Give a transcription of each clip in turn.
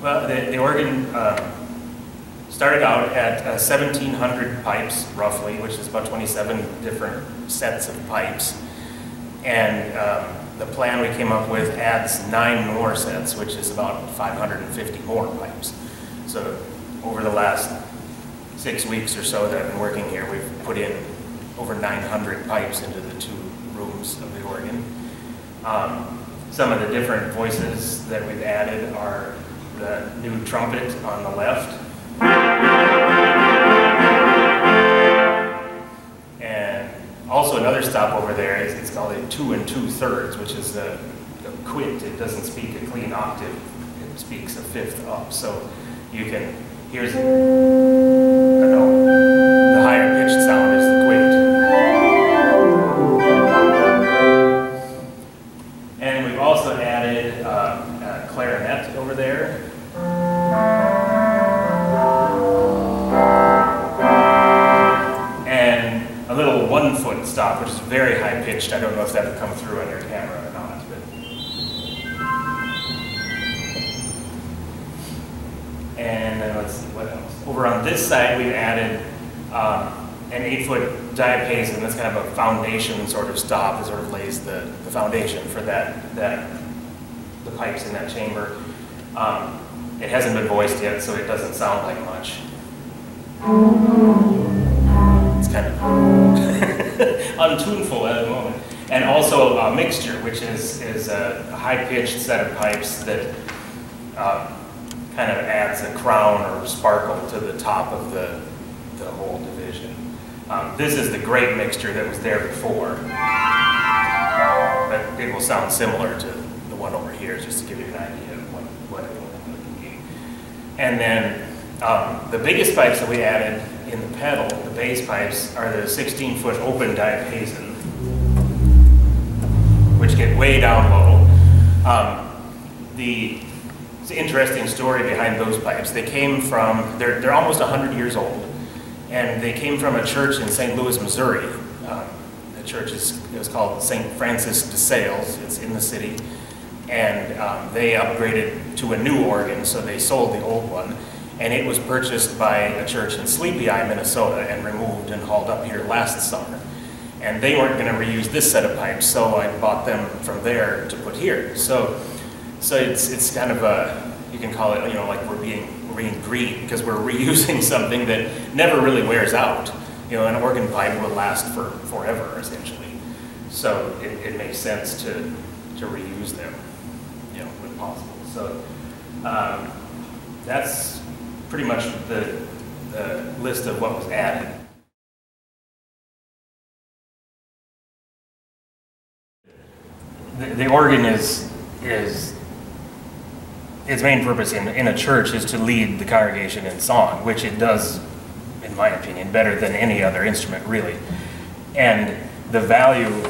Well, the organ started out at 1,700 pipes, roughly, which is about 27 different sets of pipes. And the plan we came up with adds 9 more sets, which is about 550 more pipes. So over the last 6 weeks or so that I've been working here, we've put in over 900 pipes into the 2 rooms of the organ. Some of the different voices that we've added are the new trumpet on the left, and also another stop over there is it's called a 2 2/3, which is a quint. It doesn't speak a clean octave; it speaks a fifth up. So you can here's the higher pitched sound is the quint, and we've also added a clarinet over there. And a little 1-foot stop, which is very high pitched. I don't know if that would come through on your camera or not. But... And then let's see what else. Over on this side, we've added an 8-foot diapason. That's kind of a foundation sort of stop that sort of lays the foundation for the pipes in that chamber. It hasn't been voiced yet, so it doesn't sound like much. It's kind of untuneful at the moment. And also a mixture, which is a high-pitched set of pipes that kind of adds a crown or sparkle to the top of the whole division. This is the great mixture that was there before, but it will sound similar to the one over here, just to give you an idea of what it will be. And then the biggest pipes that we added in the pedal, the bass pipes, are the 16-foot open diapason, which get way down low. It's an interesting story behind those pipes. They came from, they're almost 100 years old, and they came from a church in St. Louis, Missouri. The church is called St. Francis de Sales. It's in the city. And they upgraded to a new organ, so they sold the old one. And it was purchased by a church in Sleepy Eye, Minnesota, and removed and hauled up here last summer. And they weren't going to reuse this set of pipes, so I bought them from there to put here. So it's kind of a, you can call it, you know, like we're being green, because we're reusing something that never really wears out. You know, an organ pipe will last for forever, essentially. So it makes sense to reuse them, you know, when possible. So that's pretty much the list of what was added. The organ is its main purpose in a church is to lead the congregation in song, which it does, in my opinion, better than any other instrument, really. And the value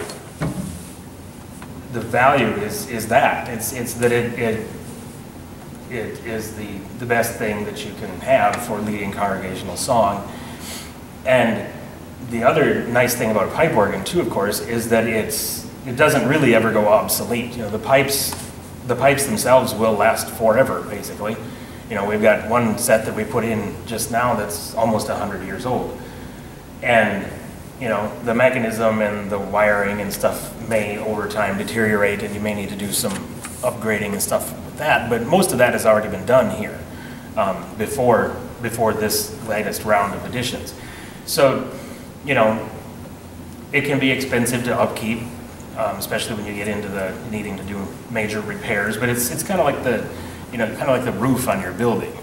is that it's that it is the best thing that you can have for leading congregational song. And the other nice thing about a pipe organ too, of course, is that it doesn't really ever go obsolete. You know, the pipes themselves will last forever, basically. You know, we've got one set that we put in just now that's almost 100 years old. And, you know, the mechanism and the wiring and stuff may over time deteriorate, and you may need to do some upgrading and stuff with that, but most of that has already been done here before this latest round of additions. So, you know, it can be expensive to upkeep, especially when you get into the needing to do major repairs. But it's kind of like the, you know, kind of like the roof on your building.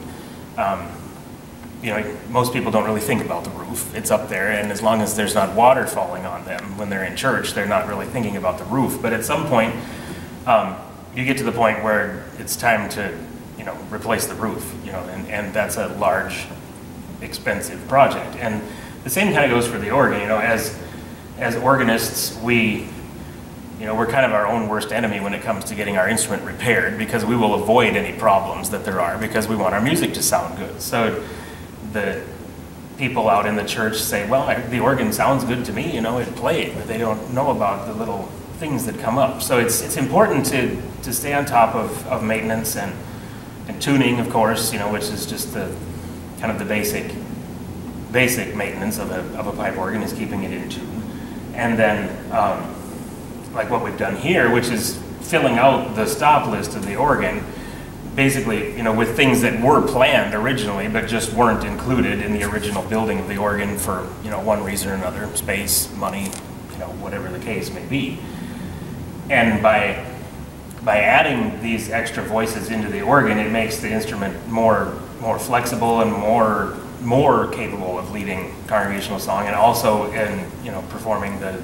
You know, most people don't really think about the roof. It's up there, and as long as there's not water falling on them when they're in church, they're not really thinking about the roof. But at some point, you get to the point where it's time to, you know, replace the roof. You know, and that's a large, expensive project. And the same kind of goes for the organ. You know, as organists, we're kind of our own worst enemy when it comes to getting our instrument repaired, because we will avoid any problems that there are because we want our music to sound good. So the people out in the church say, well, the organ sounds good to me, you know, it played, but they don't know about the little things that come up. So it's important to stay on top of maintenance and And tuning, of course, you know, which is just the kind of the basic maintenance of a pipe organ, is keeping it in tune. And then, like what we've done here, which is filling out the stop list of the organ, basically, you know, with things that were planned originally, but just weren't included in the original building of the organ for, you know, one reason or another, space, money, you know, whatever the case may be. And by adding these extra voices into the organ, it makes the instrument more flexible and more capable of leading congregational song, and also in, you know, performing the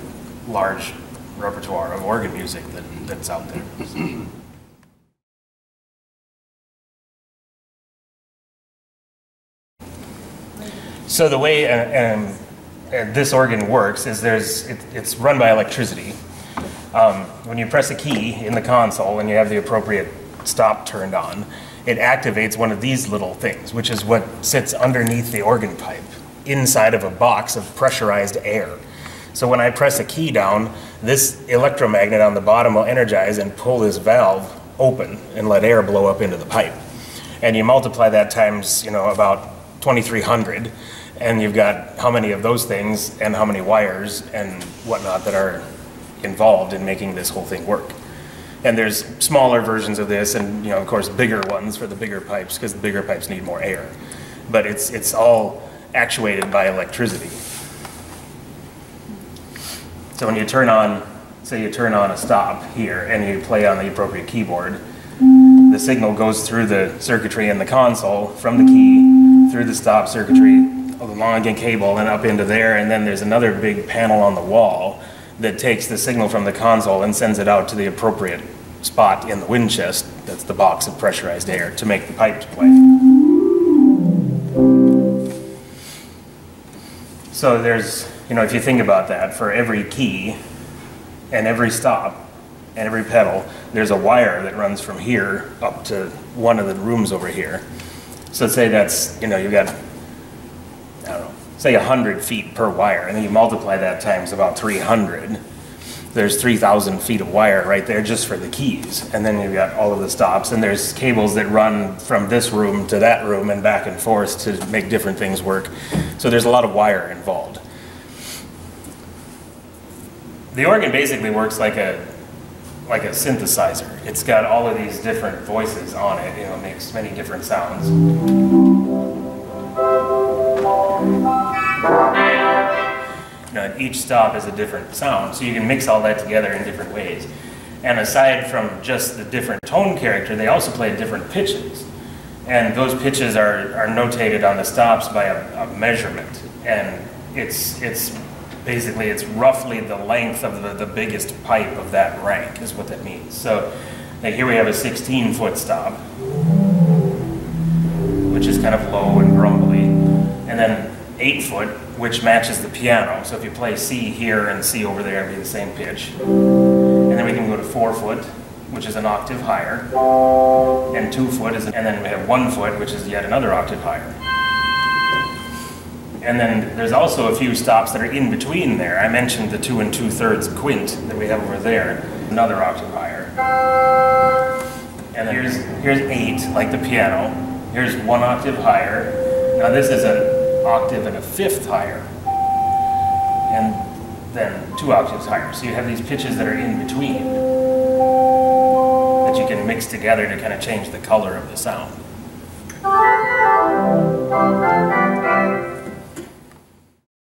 large repertoire of organ music that's out there. So the way this organ works is it's run by electricity. When you press a key in the console and you have the appropriate stop turned on, it activates one of these little things, which is what sits underneath the organ pipe, inside of a box of pressurized air. So when I press a key down, this electromagnet on the bottom will energize and pull this valve open and let air blow up into the pipe. And you multiply that times, you know, about 2,300, and you've got how many of those things and how many wires and whatnot that are involved in making this whole thing work. And there's smaller versions of this, and, you know, of course, bigger ones for the bigger pipes, because the bigger pipes need more air. But it's all actuated by electricity. So when you turn on, say you turn on a stop here, and you play on the appropriate keyboard, the signal goes through the circuitry in the console, from the key, through the stop circuitry, along a cable, and up into there, and then there's another big panel on the wall that takes the signal from the console and sends it out to the appropriate spot in the wind chest, that's the box of pressurized air, to make the pipes play. So there's, you know, if you think about that, for every key and every stop and every pedal, there's a wire that runs from here up to one of the rooms over here. So say that's, you know, you've got, I don't know, say 100 feet per wire, and then you multiply that times about 300. There's 3,000 feet of wire right there just for the keys. And then you've got all of the stops, and there's cables that run from this room to that room and back and forth to make different things work. So there's a lot of wire involved. The organ basically works like a synthesizer. It's got all of these different voices on it, you know, it makes many different sounds. You know, each stop is a different sound, so you can mix all that together in different ways. And aside from just the different tone character, they also play different pitches. And those pitches are notated on the stops by a measurement. And it's basically, it's roughly the length of the biggest pipe of that rank, is what that means. So like here we have a 16-foot stop, which is kind of low and grumbly. And then 8-foot, which matches the piano. So if you play C here and C over there, it'll be the same pitch. And then we can go to 4-foot, which is an octave higher. And 2-foot is, and then we have 1-foot, which is yet another octave higher. And then there's also a few stops that are in between there. I mentioned the 2 2/3 quint that we have over there, another octave higher. And then here's 8, like the piano. Here's 1 octave higher. Now this is an octave and a 5th higher, and then 2 octaves higher. So you have these pitches that are in between that you can mix together to kind of change the color of the sound.